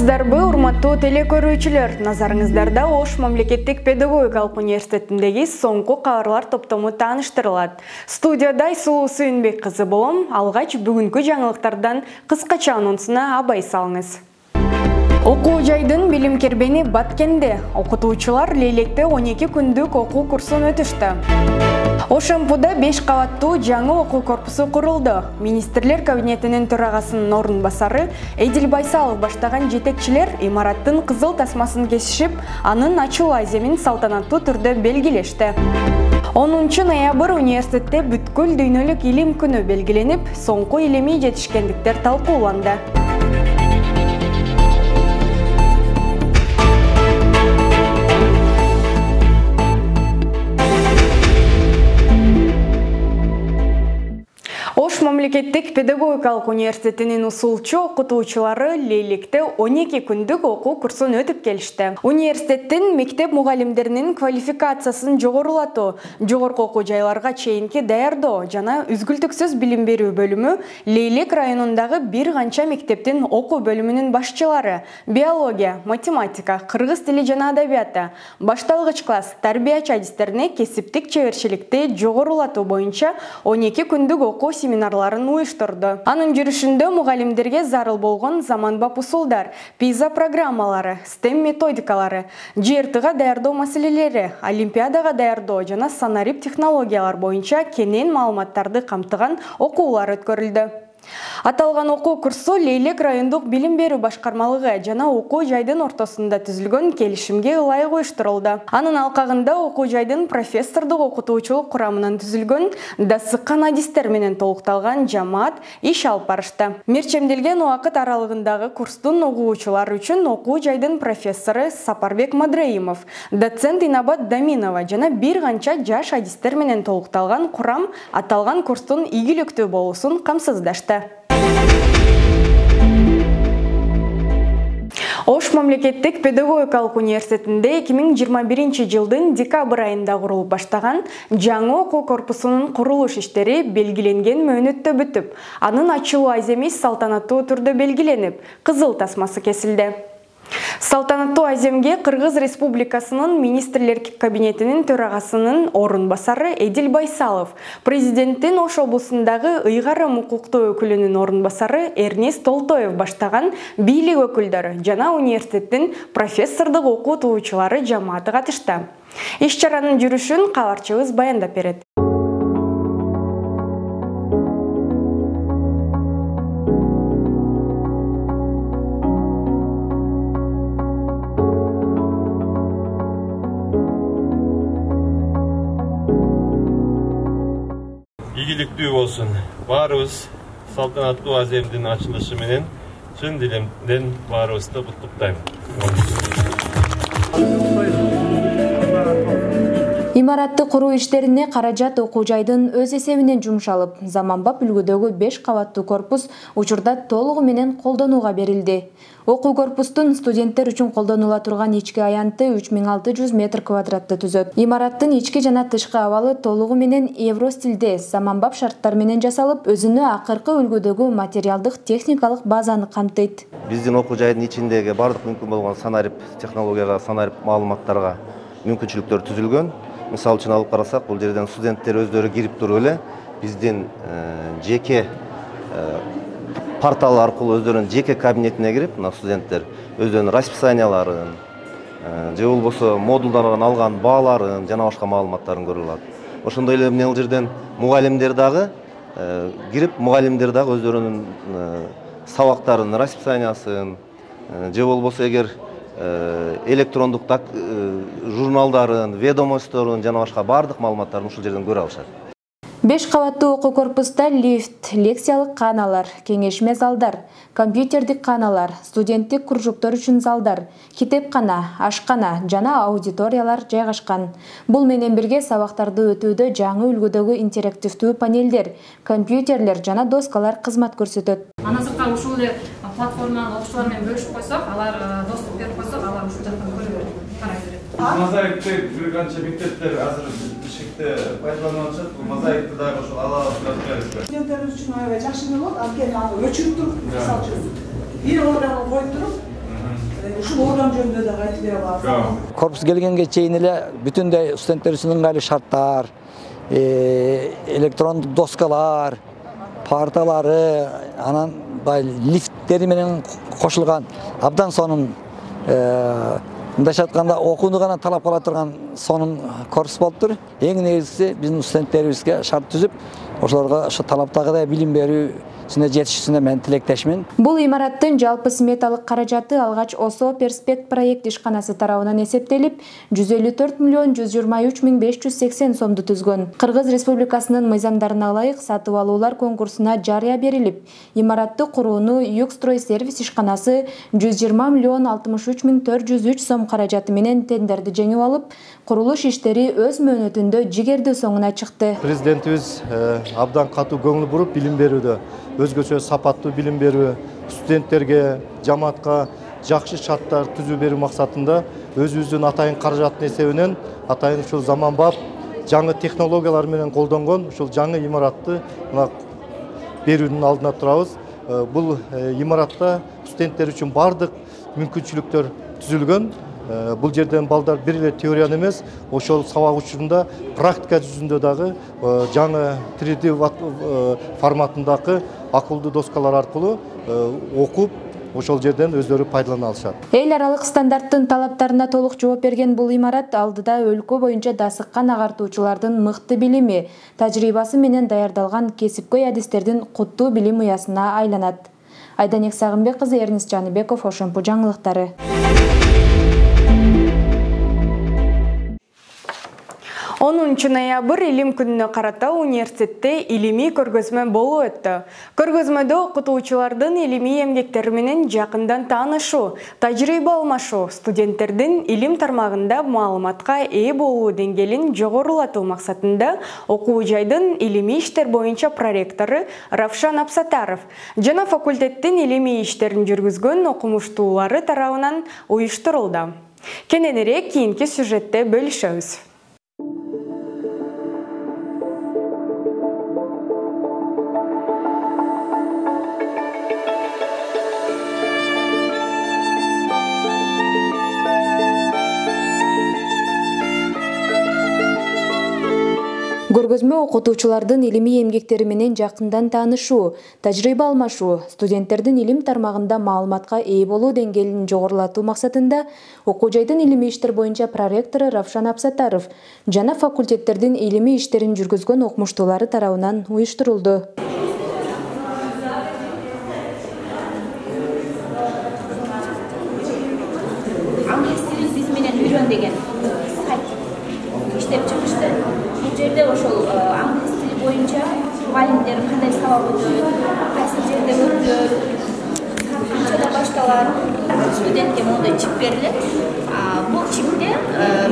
Саламатсыздарбы, урматтуу телекөрүүчүлөр. Назарыңыздарда Ош мамлекеттик педагогикалык университетиндеги соңку кабарлар топтому тааныштырылат. Студияда Айсулуу Сүйүнбек кызы болом. Алгач бүгүнкү жаңылыктардан кыскача анонсуна абай салыңыз. Окуу жайдын билим кербени Баткенде. Окутуучулар Лейлекте 12 күндүк окуу курсун өтүштү. ОШМПда 5 кабаттуу жаңы окуу корпусу курулду. Министрлер кабинетинин төрагасынын орун басары Эдил Байсалов баштаган жетекчилер имараттын кызыл тасмасын кесишип, анын ачуу аземин салтанаттуу түрдө белгилешти. 10 ноябрь университетте бүткүл дүйнөлүк илим күнү белгиленип, соңку илимий жетишкендиктер талкууланды. Ош мамлекеттик педагогикалык университетинин усулчу окутуучулары Лейлекте 12 күндүк окуу курсун өтүп келишти. Университеттин мектеп мугалимдеринин квалификациясын жогорулатуу, жогорку окуу жайларга чейинки даярдоо жана үзгүлтүксүз билим берүү бөлүмү Лейлек районундагы бир канча мектептин окуу бөлүмүнүн башчылары биология, математика, кыргыз тили жана адабияты, башталгыч класс, тарбиячы адистерине кесиптик чеберчиликти жогорулатуу боюнча 12 күндүк окуу семинарларын уюштурду. Анын жүрүшүндө мугалимдерге зарыл болгон заманбап усулдар, PISA программалары, STEM методикалары, ЖРТга даярдоо маселелери, олимпиадага даярдоо жана санарип технологиялар боюнча кенен маалыматтарды камтыган окуулар өткөрүлдү. Аталган окуу курсу Лейлек райондук билим берүү башкармалыгы жана окуу жайдын ортосунда түзүлгөн келишимге ылайык уюштурулду. Анын алкагында окуу жайдын профессордук окутуучулук курамынан түзүлгөн дасыккан адистер менен толукталган жамаат иш алып барышты. Мерчемделген убакыт аралыгындагы курстун угуучулары үчүн окуу жайдын профессору Сапарбек Мадраимов, доцент Инабат Даминова жана бир канча жаш адистер менен толукталган курам аталган курстун ийгиликтүү болуусун камсыздашты. Ош мамлекеттик педагогикалык университетинде 2021 жылдын декабрь айында курулуп баштаган жаңы окуу корпусунун курулуш иштери белгиленген мөөнөттө бүтүп, анын ачуу аземи салтанаттуу түрдө белгиленип, кызыл тасмасы кесилди. Салтанаттуу аземге Кыргыз Республикасынын Министрлер кабинетинин төрагасынын орун басары Эдил Байсалов, президенттин Ош облусундагы ыйгарым укуктуу өкүлүнүн орун басары Эрнест Толтоев баштаган бийлик өкүлдөрү жана университеттин профессордук окутуучулары жамааты катышты. Иш чаранын жүрүшүн кабарчыбыз баяндап берет. Ийгиликтүү болсун. Баарыбыз салтанаттуу аземдин ачылышы менен чын дилимден баарыбызды куттуктайм. Имаратты куруу иштерине каражат окуу жайдын өз эсебинен жумшалып, заманбап үлгүдөгү 5 кабаттуу корпус учурда толугу менен колдонууга берилди. Окуу корпустун студенттер үчүн колдонула турган ички аянты 3600 метр квадратты түзөт. Имараттын ички жана тышкы абалы толугу менен евростилде заманбап шарттар менен жасалып, өзүнө акыркы үлгүдөгү материалдык техникалык базаны камтыйт. Биздин окуу жайдын ичиндеги бардык мүмкүн болгон санарип технологияга, санарип маалыматтарга мүмкүнчүлүктөр түзүлгөн. Мисал үчүн алып карасак, бул жерден студенттер өздөрү кирип туруп эле биздин жеке портал аркылуу өздөрүнүн жеке кабинетине кирип, мына студенттер өздөрүнүн расписанияларын, же болбосо модулдардан алган бааларын жана башка маалыматтарын көрө алат. Ошондой эле бул жерден мугалимдер дагы кирип, мугалимдер дагы өздөрүнүн сабактарынын расписаниясын, же болбосо эгер электрондук журналдарын, ведомостторун жана башка бардык маалыматтарды ушул жерден көрө алышат. 5 кабаттуу окуу корпуста лифт, лекциялык кааналар, кеңешме залдар, компьютердик кааналар, студенттик кружоктор үчүн залдар, китепкана, ашкана жана аудиториялар жайгашкан. Бул менен бирге сабактарды өтүүдө жаңы үлгүдөгү интерактивдүү панелдер, компьютерлер жана доскалар кызмат көрсөтөт. Андан сырткары ушул эле платформаны окуучулар менен бөлүшүп койсок, алар доступ берип койсок, алар ушул жактан көрө берет, карай берет. Мозаикте бир канча мектептер азыр ишикте пайдаланып атышат. Бул мозаикти дагы ошол ала алып студенттерибиз үчүн аябай жакшы болот. Анткени аны өчүрүп туруп, мисалы үчүн, бир программаны коюп туруп, ушул орган жөнүндө да айтып бере аласыз. Корпус келгенге чейин эле бүтүндөй студенттер үчүн ыңгайлуу шарттар, электрондук доскалар, парталары, анан лифттери менен кошулган абдан сонун мындайча айтканда окууну гана талап кыла турган сонун корпус болуптур. Эң негизгиси биздин студенттерибизге шарт түзүп, ошолорго ошо талаптагыдай билим берүү жетишүүсүнө мен тилектешмин. Бул имараттын жалпы сметалык каражаты алгач ОСО Перспект проект ишканасы тарабынан эсептелип, 154 миллион 123 миң 580 сомду түзгөн. Кыргыз Республикасынын мыйзамдарына ылайык сатып алуулар конкурсуна жарыя берилип, имаратты курууну Югстрой сервис ишканасы 120 миллион 63 миң 403 сом каражаты менен тендерди жеңип алып, курулуш иштери өз мөөнөтүндө жигердүү соңуна чыкты. Президентибиз абдан катуу көңүл буруп билим берүүдө, өзгөчө сапаттуу билим берүү, студенттерге, жамаатка жакшы шарттар түзүү берүү максатында өзүбүздүн атайын каражаттын эсебинен атайын ушул заманбап жаңы технологиялар менен колдонгон ушул жаңы имаратты берүүнүн алдына турабыз. Бул имаратта студенттер үчүн бардык мүмкүнчүлүктөр түзүлгөн. Бул жерден балдар бир эле теорияны эмес, ошол сабак учурунда практика жүзүндө дагы жаңы 3D форматындагы акылдуу доскалар аркылуу окуп, ошол жерден өздөрү пайдалана алышат. Эл аралык стандарттын талаптарына толук жооп берген бул имарат алдыда өлкө боюнча дасыккан агартуучулардын мыкты билими, тажрыйбасы менен даярдалган кесипкөй адистердин куттуу билим уясына айланат. Айданек Сагынбек кызы, Эрнис Жаныбеков, Ошомпу жаңылыктары. 10 ноябрь илим күнүнө карата университетте илимий көргөзмө болуп өттү. Көргөзмөдө окутуучулардын илимий эмгектери менен жакындан таанышуу, тажрыйба алмашуу, студенттердин илим тармагында маалыматка ээ болуу деңгээлин жогорулатуу максатында окуу жайдын илимий иштер боюнча проректору Равшан Апсатаров жана факультеттин илимий иштерин жүргүзгөн окумуштуулары тарабынан уюштурулду. Кененирээк кийинки сюжетте бөлүшөбүз. Көргөзмө окутуучулардын илимий эмгектери менен жакындан таанышуу, тажрыйба алмашуу, студенттердин илим тармагында маалыматка ээ болуу деңгээлин жогорулатуу максатында окуу жайдын илимий иштер боюнча проректору Равшан Апсатаров жана факультеттердин илимий иштерин жүргүзгөн окумуштуулары тарабынан уюштурулду. Жерде ошол англис тили боюнча мугалимдер кандай сабак өтөт, кайсы жерде өтүлөт, канчада башталат, студентке моундай чип берилет. Бул чипте,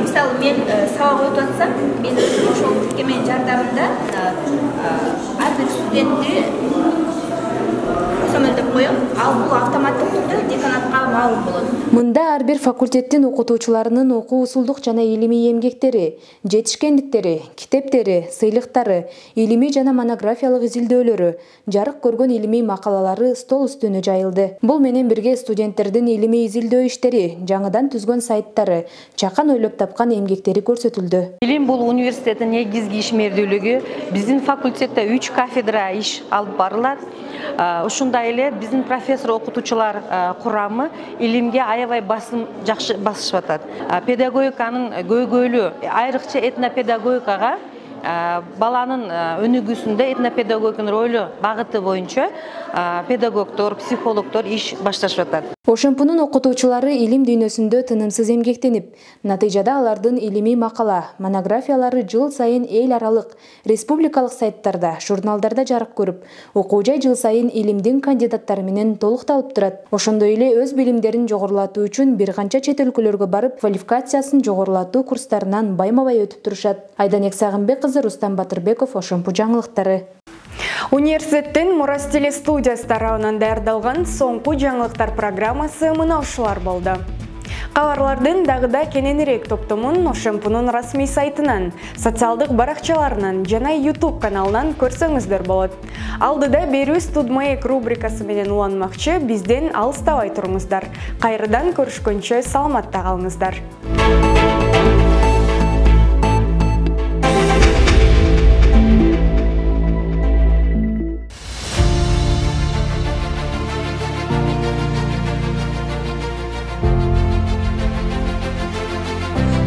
мисалы мен сабак өтүп атсам, мен ошол тиркеменин жардамында ар бир студентти көзөмөлдөп коем, ал бул автоматтык түрдө деканатка маалым болот. Мында ар бир факультеттин окутуучуларынын окуу усулдук жана илимий эмгектери, жетишкендиктери, китептери, сыйлыктары, илимий жана монографиялык изилдөөлөрү, жарык көргөн илимий макалалары стол үстүнө жайылды. Бул менен бирге студенттердин илимий изилдөө иштери, жаңыдан түзгөн сайттары, чакан ойлоп тапкан эмгектери көрсөтүлдү. Илим бул университеттин негизги ишмердүүлүгү. Биздин факультетте 3 кафедра иш алып барылат. Ушундай эле биздин профессор окутуучулар курамы илимге аябай басым жакшы басышып атат. Педагогиканын көйгөйлү, айрыкча этнопедагогикага баланын өнүгүүсүндө этнопедагогиканын ролу багыты боюнча педагогдор, психологдор иш башташып атат. Ошомпунун окутуучулары илим дүйнөсүндө тынымсыз эмгектенип, натыйжада алардын илимий макала, монографиялары жыл сайын эл аралык, республикалык сайттарда, журналдарда жарык көрүп, окуу жай жыл сайын илимдин кандидаттары менен толукталып турат. Ошондой эле өз билимдерин жогорулатуу үчүн бир канча чет өлкөлөргө барып, квалификациясын жогорулатуу курстарынан байма-бай өтүп турушат. Айданек Сагынбек кызы, Рустам Батырбеков, Ошомпу жаңылыктары. Университеттин Мурас телестудиясы тарабынан даярдалган соңку жаңылыктар программасы мына ушулар болду. Кабарлардын дагыда кененирээк топтомун Ошемпунун расмий сайтынан, социалдык баракчаларынан жана YouTube каналынан көрсөңүздөр болот. Алдыда берүүбүз Тудмаек рубрикасы менен уланмакчы, бизден алыстабай туруңуздар. Кайрадан көрүшкөнчө саламатта калыңыздар.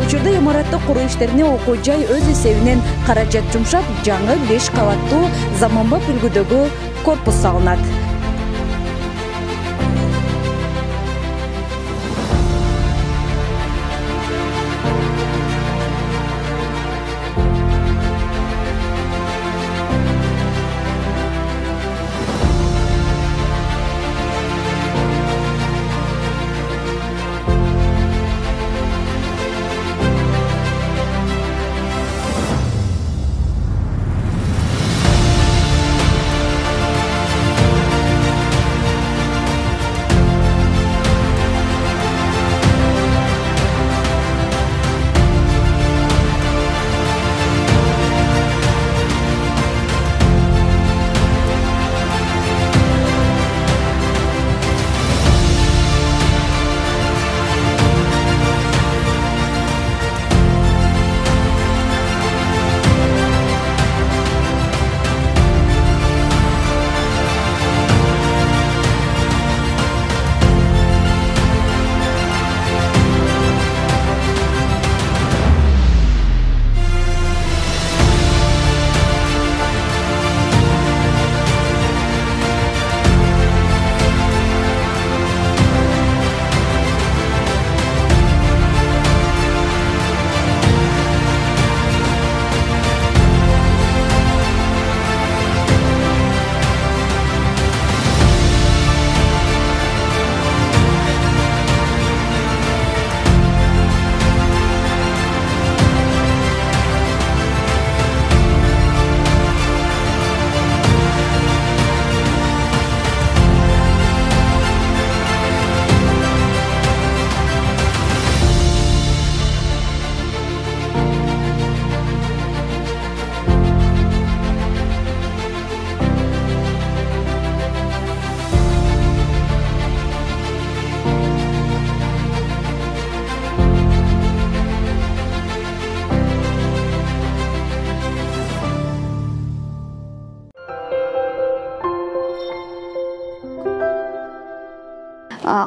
Учурда имаратты куруу иштерине окуу жай өз эсебинен каражат жумшап, жаңы 5 кабаттуу заманбап үлгүдөгү корпус салынат.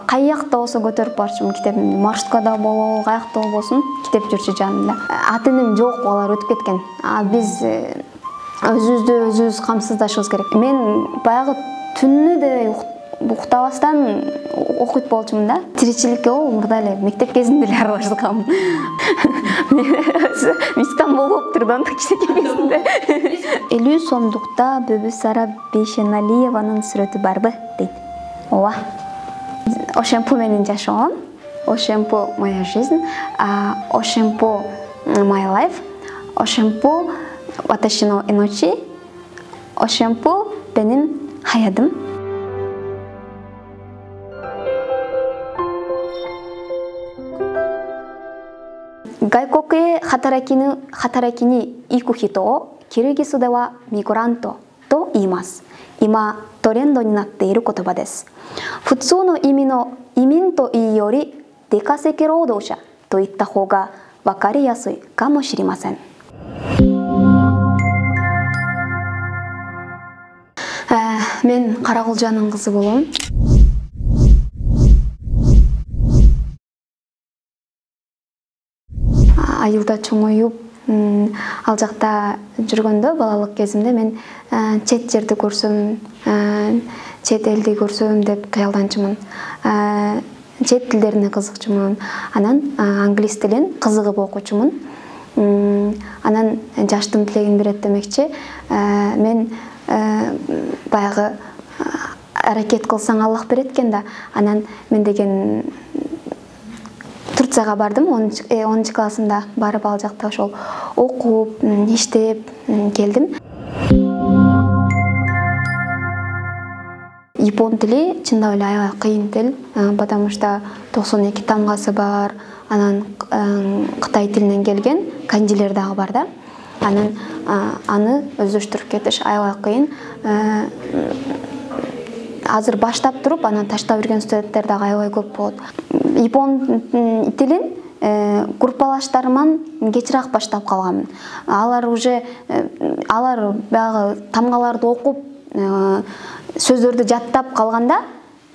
Каякта болсо көтөрүп барчумун китебимди. Маршруткада болобу, каякта болбосун, китеп жүрчү жанымда. Ата-энем жок, алар өтүп кеткен. Биз өзүбүздү камсыздашыбыз керек. Мен баягы түнү деле уктабастан окуйт болчумун да. Тиричиликке мурда эле мектеп кезинде эле аралашканмын. Мечтам болуп турду кичинекей кезимде. 50 сомдукта Бөбүсара Бейшеналиеванын сүрөтү барбы дейт. Ооба. Ошемпу менин жашоом, Ошемпу моя жизнь, Ошемпу my life, Ошемпу ваташи но эночи, Ошемпу менин хаятым. Гайкоке хатараки ni iku hito o Kirigisu de wa migranto to iimasu. 今トレンドになっている言葉です。普通の意味の移民というより出稼ぎ労働者と言った方が分かりやすいかもしれません。Мен Каракулжанын кызы болом. Айылда чоңоюп, ал жакта жүргөндө балалык кезимде мен чет жерди көрсөм, чет элди көрсөм деп кыялданчумун. Чет тилдерине кызыкчумун. Анан англис тилин кызыгып окучумун. Анан жаштын тилегин берет демекчи. Мен баягы аракет кылсаң Аллах берет экен да. Анан мен деген Турцияга бардым, 10 классында барып ал жакта ошол окуп, иштеп келдим. япон тили чындап эле аябай кыйын тил, потому что 92 тамгасы бар, анан Кытай тилинен келген канжилер дагы бар да. Анан аны өздөштүрүп кетиш аябай кыйын. Азыр баштап туруп, анан таштап жүргөн студенттер дагы аябай көп болот. Япон тилин группалаштарыман кечирээк баштап калганмын. Алар уже баягы тамгаларды окуп, сөздөрдү жаттап калганда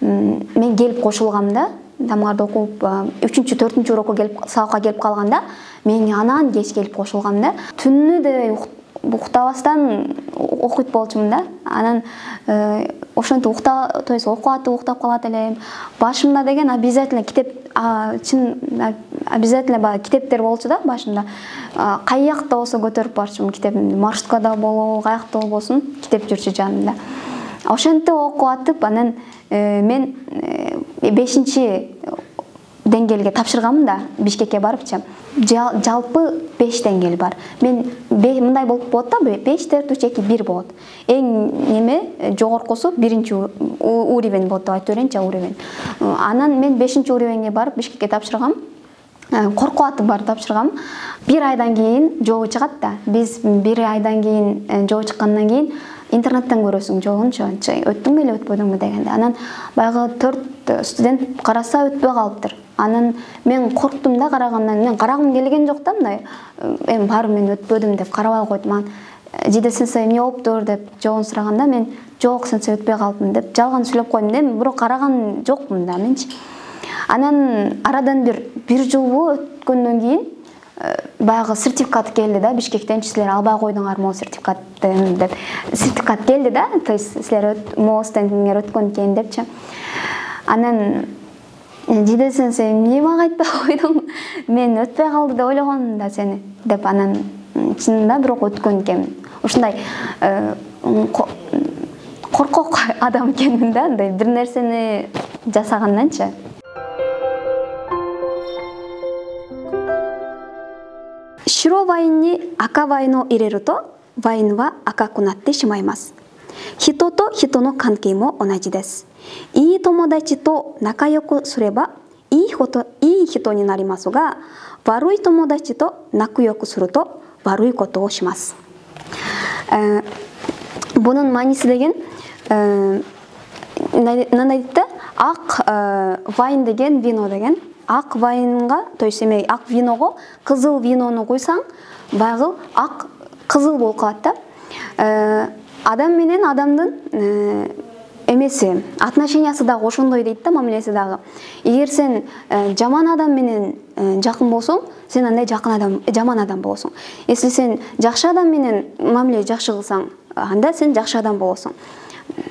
мен келип кошулгам да. Тамгаларды окуп 3-4 урокко келип сабакка келип калганда мен анан кеч келип кошулгам да. Түнү да уктабастан окуйт болчумун да. Анан ошентип уктап калат элем. Башымда деген обязательно китеп, обязательно китептер болчу да башымда. Каякта болсо көтөрүп барчумун китеп, маршруткада болобу, каякта болбосун китеп жүрчү жанымда. Ошентип окуп атып, анан мен 5-чи деңгээлге тапшырганмын да, Бишкекке барыпчы. Жалпы 5 деңгээл бар. Мен мындай болуп болот да, 5-4-3-2-1 болот. Эң жогоркусу 1-чи уровень болот деп айтып берейинчи, уровень. Анан мен 5-чи уровеньге барып Бишкекке тапшыргам. Коркуп атып барып тапшыргам. 1 айдан кийин жообу чыгат да. Биз 1 айдан кийин жообу чыккандан кийин интернеттен көрөсүң жообунчу, өттүң беле өтпөдүңбү дегенде. Анан баягы 4 студент караса өтпөй калыптыр. Анан мен корктум да карагандан, мен карагым келген жок да мындай. Эми баары мен өтпөдүм деп карабай койдум. Жиде сенсей эмне болуптур деп жообун сураганда мен жок сенсей өтпөй калыпмын деп жалган сүйлөп койдум да. Мен бирок караган жокмун да менчи. Анан арадан бир жыл өткөндөн кийин баягы сертификат келди да, Бишкектен силер албай койдуңар могу сертификаттын деп. Сертификат келди да, то есть силер могустан өткөн экен депчи. Анан Жиде сенсей эмне мага айтпай койдуң? Мен өтпөй калды деп ойлогонмун да сени деп. Анан чынында бирок өткөн экенмин. Ушундай коркок адам экенмин да, андай бир нерсени жасаганданчы. Широ вайнに赤ワインを入れるとワインは赤くなってしまいます。人と人の関係も同じです。いい友達と仲良くすればいい人になりますが、悪い友達と仲良くすると悪いことをします。Bunun manisi деген мындай дейт да, ак вайн деген вино деген. Ак вайнга, то есть эме ак виного кызыл винону куйсаң, баягы ак кызыл болуп калат да. Адам менен адамдын эмеси, отношениясы дагы ошондой дейт да, мамилеси дагы. Эгер сен жаман адам менен жакын болсоң, сен андай жаман адам болосуң. Если сен жакшы адам менен мамиле жакшы кылсаң, анда сен жакшы адам болосуң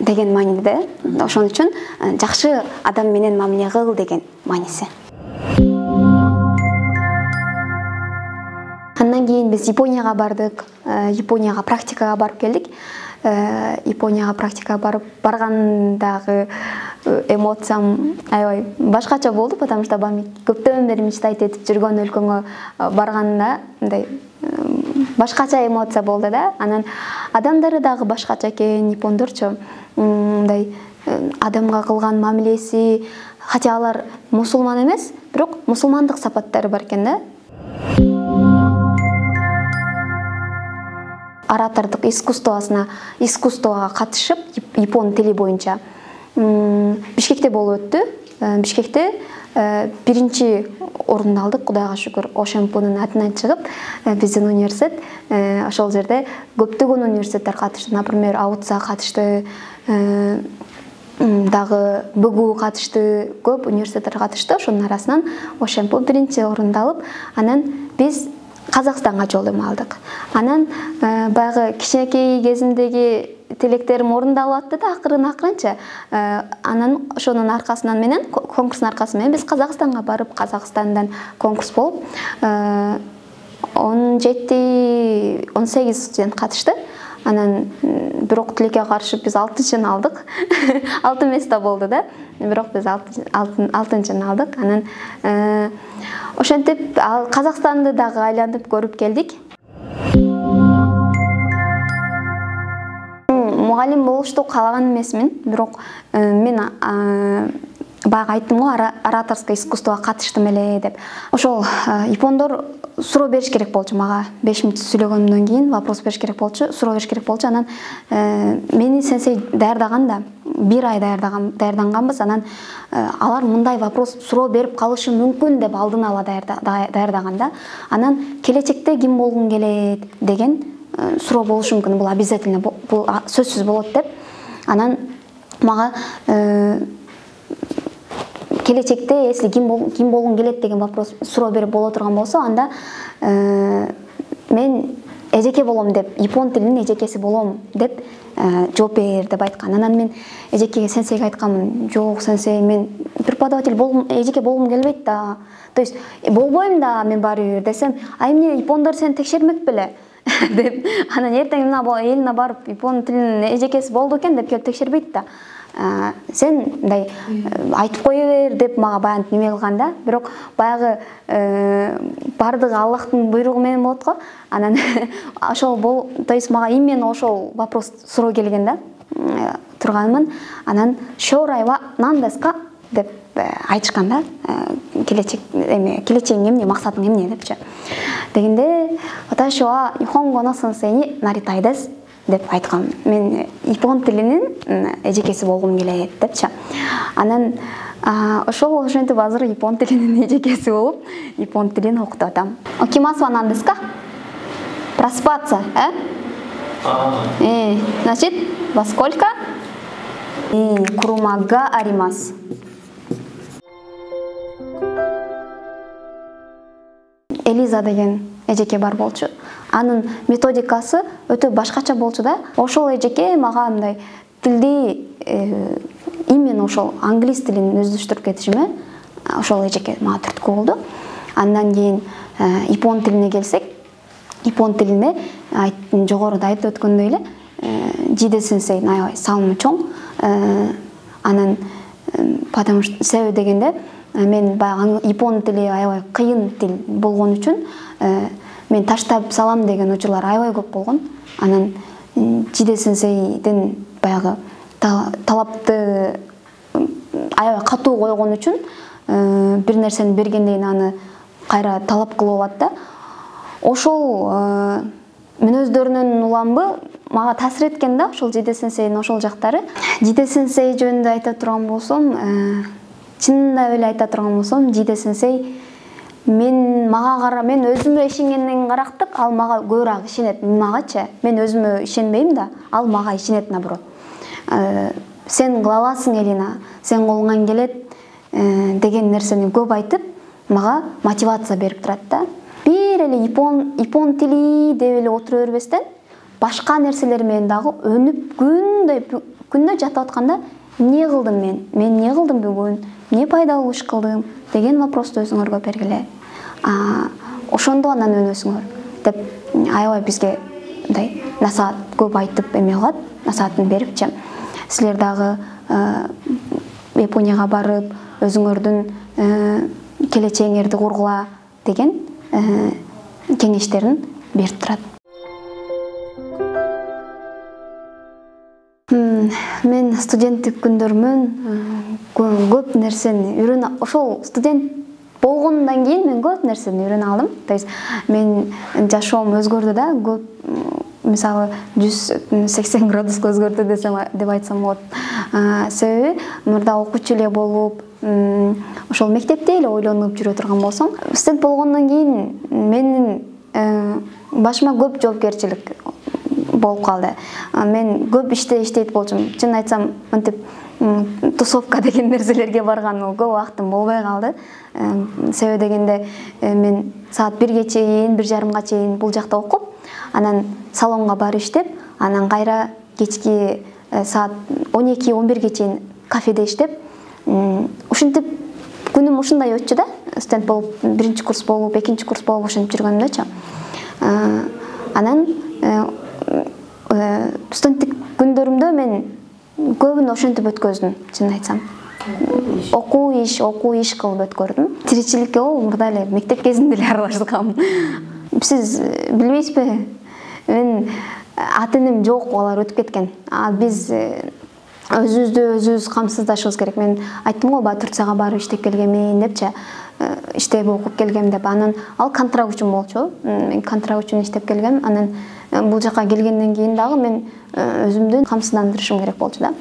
деген мааниде. Ошон үчүн жакшы адам менен мамиле кыл деген мааниси. Андан кийин биз Японияга бардык. Японияга практикага барып келдик. Японияга практикага баргандагы эмоциям аябай башкача болду, потому что көптөн бери мечтать этип жүргөн өлкөңө барганда мындай башкача эмоция болду да. Анан адамдары дагы башкача экен, япондорчу. Мындай адамга кылган мамилеси, хотя алар мусулман эмес, бирок мусулмандык сапаттары бар экен да. Оратордук искусствого катышып, япон тили боюнча Бишкекте болуп өттү. Бишкекте биринчи орунду алдык, Кудайга шүгүр. Ошемпунун атынан чыгып, биздин университет ошол жерде көптөгөн университеттер катышты. Например, АУЦа катышты, дагы БГУ катышты, көп университеттер катышты. Ошонун арасынан Ошемпу биринчи орунду алып, анан биз Казакстанга жолдомо алдык. Анан баягы кичинекей кезимдеги тилектерим орундалып атты да, акырынча. Анан ошонун аркасынан менен, конкурстун аркасы менен биз Казакстанга барып, Казакстандан конкурс болуп, 17-18 студент катышты. Анан бирок тилекке каршы биз 6-чыны алдык. 6 место болду да. Бирок биз 6-чыны алдык. Анан ошентип Казакстанды дагы айланып көрүп келдик. мугалим болушту каалаган эмесмин, бирок мен баягы айттым го, ораторское искусствого катыштым эле деп. Ошол япондор суроо бериш керек болчу мага. 5 мүнөт сүйлөгөндөн кийин вопрос бериш керек болчу, суроо бериш керек болчу. Анан мени сенсей даярдаганда 1 ай даярданганбыз. Анан алар мындай вопрос суроо берип калышы мүмкүн деп алдын ала даярдаганда, анан келечекте ким болгун келет деген суроо болушу мүмкүн. Бул обязательно, бул сөзсүз болот деп. Анан мага келечекте если ким болгун келет деген вопрос суроо берип боло турган болсо, анда мен эжеке болом деп, япон тилинин эжекеси болом деп жооп бер деп айткан. Анан мен эжекеге, сенсейге айтканмын, жок сенсей, мен преподаватель эжеке болгум келбейт да. То есть болбойм да мен баары бир десем, ай эмне япондор сени текшермек беле деп. Анан эртең элине барып япон тилинин эжекеси болду экен деп келип текшербейт да. Сен мындай айтып кое бер деп мага баягы неме кылганда, бирок баягы бардыгы Аллахтын буйругу менен болот го. Анан ошол то есть мага именно ошол вопрос суроо келген да, турганмын. Анан шорайва нандеска деп айтышкан да, келечегиң эмне, максатың эмне депчи. Дегенде ваташи ва нихонго но сенсей ни наритаи десу деп айткам. Мен япон тилинин эжекеси болгум келет депчи. Анан ошентип азыр япон тилинин эжекеси болуп, япон тилин окутуп атам. Окимасу ва нан десу? Проспаться, значит, во сколько? Курумага аримас. Элиза деген эжеке бар болчу. Анын методикасы өтө башкача болчу да. Ошол эжеке мага мындай тилди именно ошол англис тилин өздөштүрүп кетишиме ошол эжеке мага түрткү болду. Андан кийин япон тилине келсек, япон тилине жогоруда айтып өткөндөй эле Жиде сенсей аябай салымы чоң. Анан потому что себеби дегенде мен баягы япон тили аябай кыйын тил болгон үчүн мен таштап салам деген учурлар аябай көп болгон. Анан Жиде сенсейдин баягы талапты аябай катуу койгон үчүн бир нерсени бергенден аны кайра талап кылып алат да. Ошол мүнөздөрүнүн уламбы мага таасир эткен да, ошол Жиде сенсейдин ошол жактары. Жиде сенсей жөнүндө айта турган болсом, чынында эле айта турган болсом, Жиде сенсей мен өзүмө ишенгенден карактык, ал мага көбүрөөк ишенет. Магачы мен өзүмө ишенбейм да, ал мага ишенет наоборот. Сен кыла аласың Элина, сен колуңан келет деген нерсени көп айтып, мага мотивация берип турат да. Бир эле япон тили деп эле отура бербестен, башка нерселер менен дагы өнүп күндө жатып атканда эмне кылдым мен эмне кылдым бүгүн, эмне пайдалуу иш кылдым деген вопросту өзүңөргө бергиле. Ошондо анан өнөсүңөр деп аябай бизге мындай насаат көп айтып эме кылат, насаатын берипчи. Силер дагы Японияга барып, өзүңөрдүн келечегиңерди кургула деген кеңештерин берип турат. Мен студенттик күндөрүмөн көп нерсени ошол студент болгондон кийин мен көп нерсени үйрөнө алдым. То есть мен жашоом өзгөрдү да, көп мисалы 180 градуска өзгөрдү деп айтсам болот. Себеби мурда окуучу эле болуп, ошол мектепте эле ойлонуп жүрө турган болсоң, студент болгондон кийин менин башыма көп жоопкерчилик болуп калды. Мен көп иштейт болчумун. Чын айтсам, мынтип тусовка деген нерселерге барган көп убактым болбой калды. Себеби дегенде мен саат 1ге чейин, 1:30га чейин бул жакта окуп, анан салонго барып иштеп, анан кайра кечки саат 12-11ге чейин кафеде иштеп, ушинтип күнүм ушундай өтчү да. Студент болуп, 1-чи курс болуп, 2-чи курс болуп ушинтип жүргөндөчү. Анан студенттик күндөрүмдө мен көбүн ошентип өткөздүм, чын айтсам. Окуу иш кылып өткөрдүм. Тиричиликке мурда эле мектеп кезинде эле аралашкам. Сиз билбейсизби? Мен ата энем жок, алар өтүп кеткен. Биз өзүбүз камсыздашыбыз керек. Мен айттым го, баягы Турцияга барып иштеп келгенмин депчи. Иштеп окуп келгем деп. Анан ал контракт үчүн болчу. Мен контракт үчүн иштеп келгем. Анан бул жака келгенден кийин дагы мен өзүмдү камсыздандырышым керек болчу да.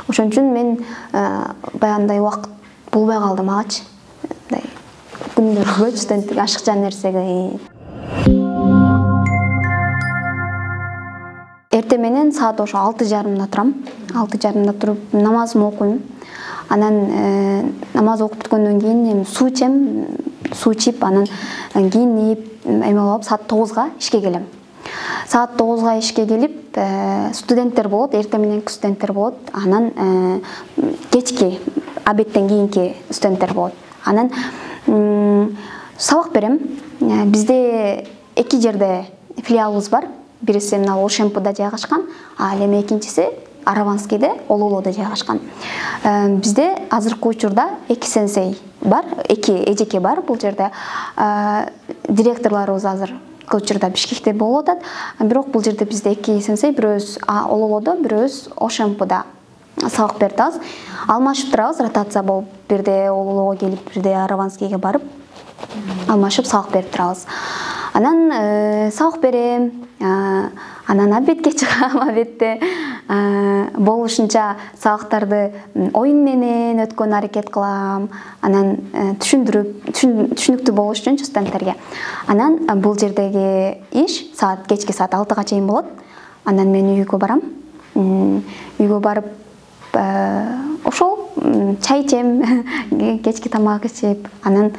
Ошон үчүн мен баягындай убакыт болбой калдым агачы. Мындай күндөргө студенттик ашыкча нерсеге. Эртең менен саат ошо 6:30 турам. 6:30 туруп намазымды окуйм. Анан намаз окуп бүткөндөн кийин суу ичем, суу ичип, анан кийинип, эме болуп саат 9-га ишке келем. Саат 9-га ишке келип, студенттер болот, эртең мененки студенттер болот. Анан кечки, обедтен кийинки студенттер болот. Анан сабак берем. Бизде 2 жерде филиалыбыз бар. Бириси мына Ошемпода жайгашкан, ал эми экинчиси Араванскийде, Ололоодо жайгашкан. Бизде азыркы учурда 2 сенсей бар, 2 эжеке бар бул жерде. Директорлорубуз азыр учурда Бишкекте болуп атат. Бирок бул жерде бизде 2 сенсей, бирөөбүз Ололоодо, бирөөбүз Ошемпода сабак берип атабыз. Алмашып турабыз, ротация болуп, бирде Ололоого келип, бирде Араванскийге барып, алмашып сабак берип турабыз. Анан сабак берем, анан обедке чыгам, обедте болушунча сабактарды оюн менен өткөн аракет кылам. Анан түшүнүктүү болуш үчүн студенттерге. Анан бул жердеги иш кечки саат 6-га чейин болот. Анан мен үйгө барам. Үйгө барып ошол чай ичем, кечки тамак ичип, анан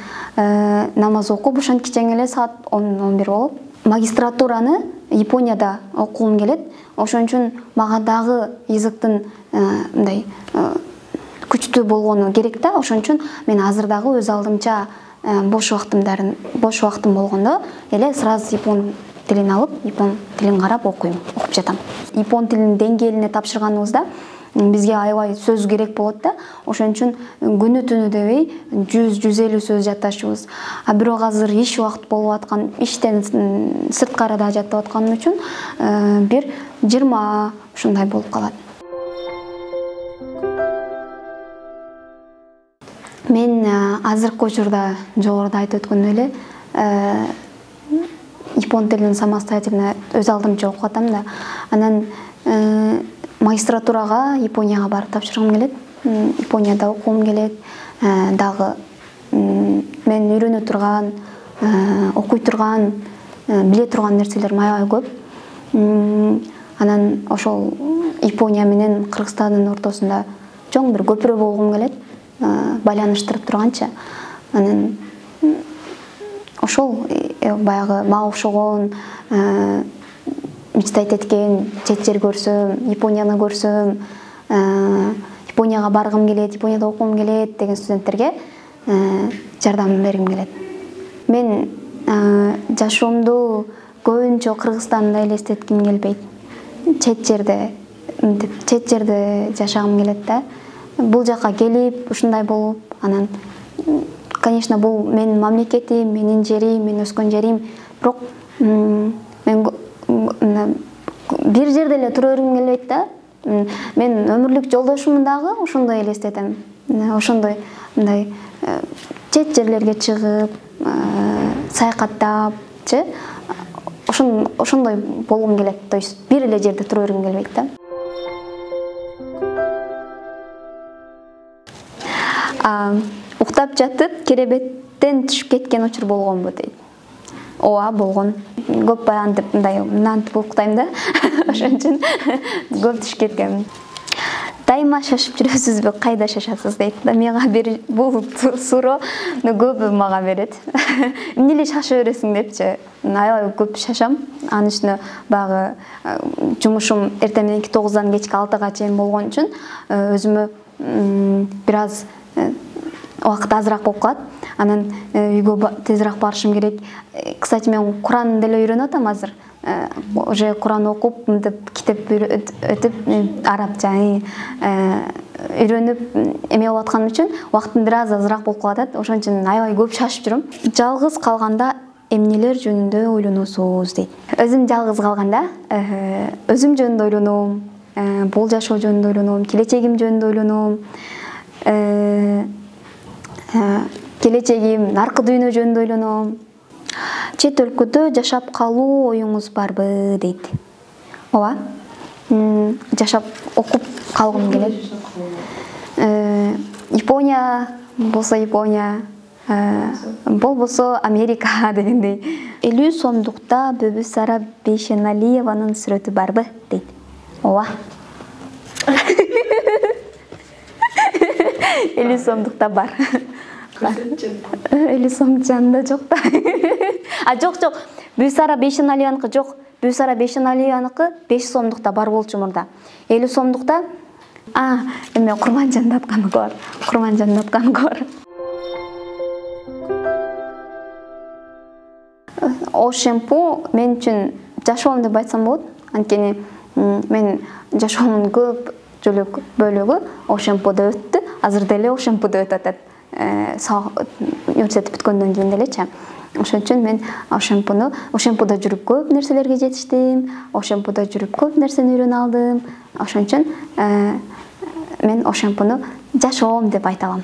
намаз окуп, ошон кичен эле саат 10-11 болот. Магистратураны Японияда окугум келет. Ошон үчүн мага дагы языктын мындай күчтүү болгону керек да. Ошон үчүн мен азыр дагы өз алдымча бош убактым болгондо эле сразу япон тилин алып, япон тилин карап окуйм, окуп жатам. Япон тилинин деңгээлине тапшырганыбызда бизге аябай сөз керек болот да. Ошон үчүн күнү түнү дебей 100-150 сөз жатташыбыз. Бирок азыр иш убакыт болуп аткан, иштен сырткарыда жаттап атканым үчүн бир 20 ушундай болуп калат. Мен азыркы учурда жогоруда айтып өткөндөй эле япон тилин самостоятельно өз алдымча окуп атам да. Анан магистратурага Японияга барып тапшыргым келет. Японияда окугум келет. Дагы мен үйрөнө турган, окуй турган, биле турган нерселерим аябай көп. Анан ошол Япония менен Кыргызстандын ортосунда чоң бир көпүрө болгум келет, байланыштырып турганчы. Анан ошол баягы мага окшогон, мечтать эткен чет жер көрсөм, Японияны көрсөм, Японияга баргым келет, Японияда окугум келет деген студенттерге жардам бергим келет. Мен жашоомду көбүнчө Кыргызстанда элестетким келбейт. Чет жерде жашагым келет да. Бул жака келип, ушундай болуп, анан конечно бул менин мамлекетим, менин жерим, мен өскөн жерим. Бирок мен бир жерде эле тура бергим келбейт да. Мен өмүрлүк жолдошумду дагы ошондой элестетем. Ошондой мындай чет жерлерге чыгып, саякаттапчы, ошондой болгум келет. То есть бир эле жерде тура бергим келбейт да. Уктап жатып керебеттен түшүп кеткен учур болгонбу дейт. Ооба, болгон. Көп баягынтип мынантип уктайм да. Ошон үчүн көп түшүп кеткем. Дайыма шашып жүрөсүзбү, кайда шашасыз дейт. Мага бул суроо көбү мага берет. Эмне эле шаша бересиң депчи. Аябай көп шашам. Анын үстүнө багы жумушум эртең мененки 9-дан кечки 6-га чейин болгон үчүн өзүмө бир аз убакыт азыраак болуп калат. Анан үйгө тезирээк барышым керек. Кстати, мен Куранды деле үйрөнүп атам азыр. Уже Куран окуп, китеп өтүп, арабча үйрөнүп эме болуп аткан үчүн убактым бир аз азыраак болуп калат. Ошон үчүн аябай көп шашып жүрөм. Жалгыз калганда эмнелер жөнүндө ойлоносуз дейт. Өзүм жалгыз калганда өзүм жөнүндө ойлоном, бул жашоо жөнүндө ойлоном, келечегим жөнүндө ойлоном, келечегим наркы дүйнө жөнүндө ойлоном. Чет өлкөдө жашап калуу оюңуз барбы дейт. Ооба. Жашап окуп калгым келет. Япония болсо Япония, болбосо Америка дегендей. 50 сомдукта Бүбүсара Бейшеналиеванын сүрөтү барбы дейт. Ооба. 50 сомдукта бар. 50 сом жанында жок да. Жок. Бүбүсара Бейшеналиеваныкы жок. Бүбүсара Бейшеналиеваныкы 5 сомдукта бар болчу мурда. 50 сомдукта эме Курманжан атканыкы бар. Курманжан атканыкы бар. Ошемпу мен үчүн жашоом деп айтсам болот. Анткени мен жашоомдун көп бөлүгү Ошемпуда өттү. Азыр деле Ошемпуда өтүп атат. Университет бүткөндөн кийин делечи. Ошон үчүн мен Ошемпуда жүрүп көп нерселерге жетиштим. Ошемпуда жүрүп көп нерсени үйрөнүп алдым. Ошон үчүн мен Ошемпуну жашоом деп айта алам.